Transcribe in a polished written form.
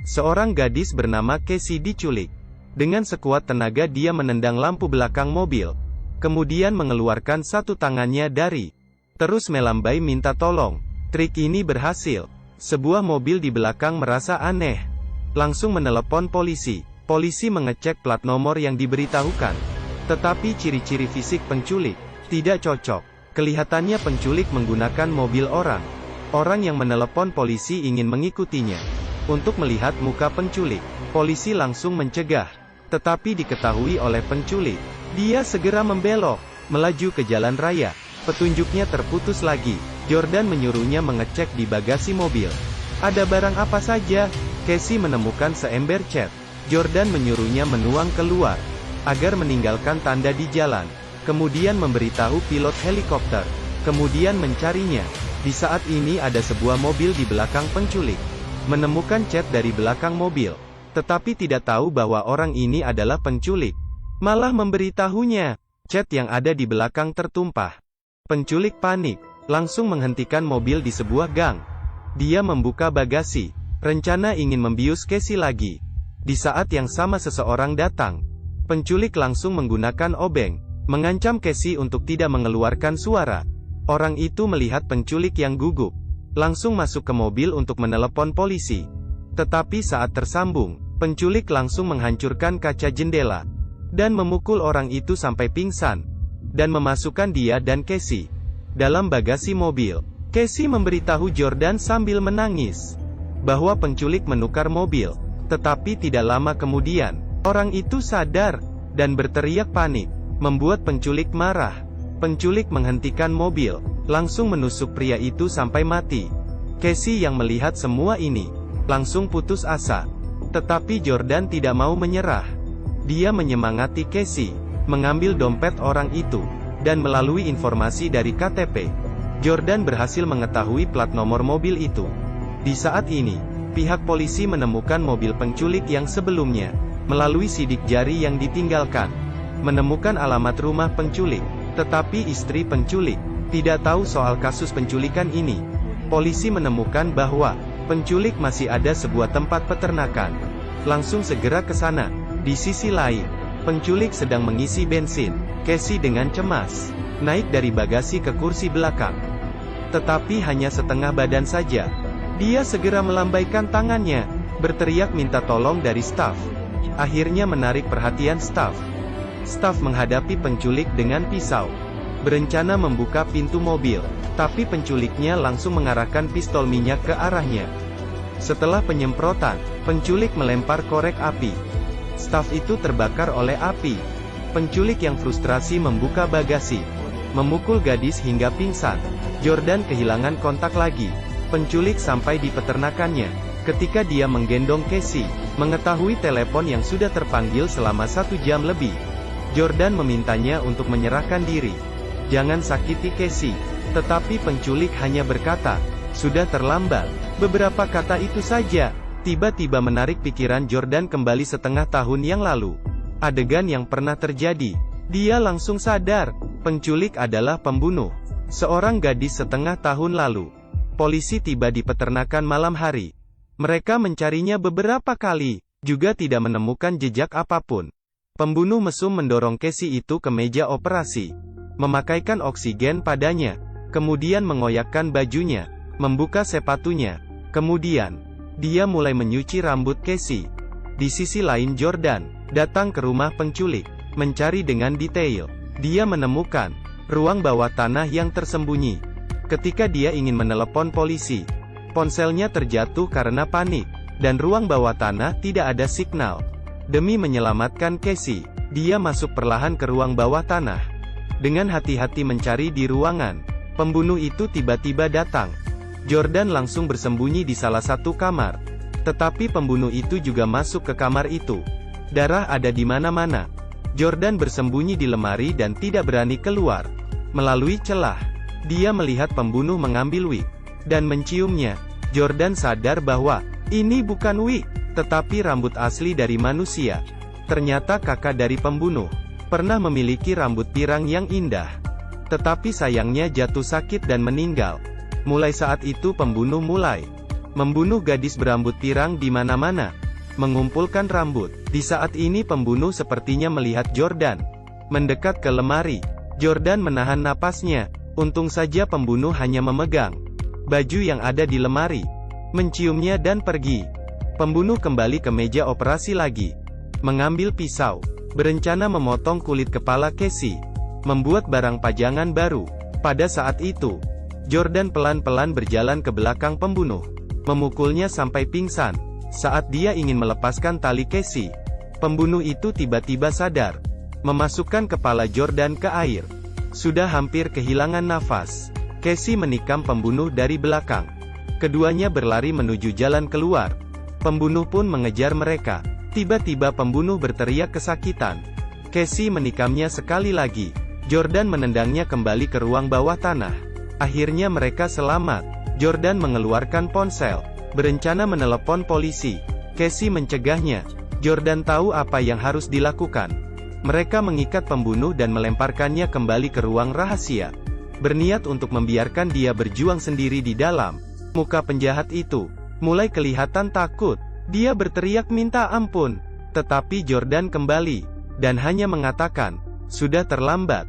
Seorang gadis bernama Casey diculik. Dengan sekuat tenaga dia menendang lampu belakang mobil. Kemudian mengeluarkan satu tangannya terus melambai minta tolong. Trik ini berhasil. Sebuah mobil di belakang merasa aneh. Langsung menelepon polisi. Polisi mengecek plat nomor yang diberitahukan. Tetapi ciri-ciri fisik penculik tidak cocok. Kelihatannya penculik menggunakan mobil orang. Orang yang menelepon polisi ingin mengikutinya untuk melihat muka penculik. Polisi langsung mencegah. Tetapi diketahui oleh penculik. Dia segera membelok, melaju ke jalan raya. Petunjuknya terputus lagi. Jordan menyuruhnya mengecek di bagasi mobil. Ada barang apa saja? Casey menemukan seember cat. Jordan menyuruhnya menuang keluar, agar meninggalkan tanda di jalan. Kemudian memberitahu pilot helikopter. Kemudian mencarinya. Di saat ini ada sebuah mobil di belakang penculik. Menemukan cat dari belakang mobil. Tetapi tidak tahu bahwa orang ini adalah penculik. Malah memberitahunya, cat yang ada di belakang tertumpah. Penculik panik, langsung menghentikan mobil di sebuah gang. Dia membuka bagasi, rencana ingin membius Casey lagi. Di saat yang sama seseorang datang. Penculik langsung menggunakan obeng, mengancam Casey untuk tidak mengeluarkan suara. Orang itu melihat penculik yang gugup, langsung masuk ke mobil untuk menelepon polisi. Tetapi saat tersambung, penculik langsung menghancurkan kaca jendela, dan memukul orang itu sampai pingsan, dan memasukkan dia dan Casey dalam bagasi mobil. Casey memberitahu Jordan sambil menangis, bahwa penculik menukar mobil. Tetapi tidak lama kemudian, orang itu sadar, dan berteriak panik, membuat penculik marah. Penculik menghentikan mobil, langsung menusuk pria itu sampai mati. Casey yang melihat semua ini, langsung putus asa. Tetapi Jordan tidak mau menyerah. Dia menyemangati Casey, mengambil dompet orang itu, dan melalui informasi dari KTP, Jordan berhasil mengetahui plat nomor mobil itu. Di saat ini, pihak polisi menemukan mobil penculik yang sebelumnya, melalui sidik jari yang ditinggalkan. Menemukan alamat rumah penculik, tetapi istri penculik tidak tahu soal kasus penculikan ini. Polisi menemukan bahwa penculik masih ada sebuah tempat peternakan. Langsung segera ke sana. Di sisi lain, penculik sedang mengisi bensin. Casey dengan cemas naik dari bagasi ke kursi belakang. Tetapi hanya setengah badan saja. Dia segera melambaikan tangannya, berteriak minta tolong dari staf. Akhirnya menarik perhatian staf. Staf menghadapi penculik dengan pisau, berencana membuka pintu mobil, tapi penculiknya langsung mengarahkan pistol minyak ke arahnya. Setelah penyemprotan, penculik melempar korek api. Staf itu terbakar oleh api. Penculik yang frustrasi membuka bagasi, memukul gadis hingga pingsan. Jordan kehilangan kontak lagi. Penculik sampai di peternakannya. Ketika dia menggendong Casey, mengetahui telepon yang sudah terpanggil selama 1 jam lebih. Jordan memintanya untuk menyerahkan diri. Jangan sakiti Casey. Tetapi penculik hanya berkata, sudah terlambat. Beberapa kata itu saja, tiba-tiba menarik pikiran Jordan kembali setengah tahun yang lalu. Adegan yang pernah terjadi. Dia langsung sadar, penculik adalah pembunuh. Seorang gadis setengah tahun lalu. Polisi tiba di peternakan malam hari. Mereka mencarinya beberapa kali, juga tidak menemukan jejak apapun. Pembunuh mesum mendorong Casey itu ke meja operasi, memakaikan oksigen padanya, kemudian mengoyakkan bajunya, membuka sepatunya. Kemudian, dia mulai menyuci rambut Casey. Di sisi lain Jordan datang ke rumah penculik, mencari dengan detail. Dia menemukan ruang bawah tanah yang tersembunyi. Ketika dia ingin menelepon polisi, ponselnya terjatuh karena panik, dan ruang bawah tanah tidak ada signal. Demi menyelamatkan Casey, dia masuk perlahan ke ruang bawah tanah. Dengan hati-hati mencari di ruangan, pembunuh itu tiba-tiba datang. Jordan langsung bersembunyi di salah satu kamar. Tetapi pembunuh itu juga masuk ke kamar itu. Darah ada di mana-mana. Jordan bersembunyi di lemari dan tidak berani keluar. Melalui celah, dia melihat pembunuh mengambil wig dan menciumnya. Jordan sadar bahwa ini bukan wig, tetapi rambut asli dari manusia. Ternyata kakak dari pembunuh pernah memiliki rambut pirang yang indah. Tetapi sayangnya jatuh sakit dan meninggal. Mulai saat itu pembunuh mulai membunuh gadis berambut pirang di mana-mana, mengumpulkan rambut. Di saat ini pembunuh sepertinya melihat Jordan mendekat ke lemari. Jordan menahan napasnya. Untung saja pembunuh hanya memegang baju yang ada di lemari, menciumnya dan pergi. Pembunuh kembali ke meja operasi lagi, mengambil pisau, berencana memotong kulit kepala Casey, membuat barang pajangan baru. Pada saat itu, Jordan pelan-pelan berjalan ke belakang pembunuh, memukulnya sampai pingsan. Saat dia ingin melepaskan tali Casey, pembunuh itu tiba-tiba sadar, memasukkan kepala Jordan ke air. Sudah hampir kehilangan nafas, Casey menikam pembunuh dari belakang. Keduanya berlari menuju jalan keluar. Pembunuh pun mengejar mereka. Tiba-tiba pembunuh berteriak kesakitan. Casey menikamnya sekali lagi. Jordan menendangnya kembali ke ruang bawah tanah. Akhirnya mereka selamat. Jordan mengeluarkan ponsel, berencana menelepon polisi. Casey mencegahnya. Jordan tahu apa yang harus dilakukan. Mereka mengikat pembunuh dan melemparkannya kembali ke ruang rahasia, berniat untuk membiarkan dia berjuang sendiri di dalam. Muka penjahat itu mulai kelihatan takut. Dia berteriak minta ampun, tetapi Jordan kembali dan hanya mengatakan, "Sudah terlambat."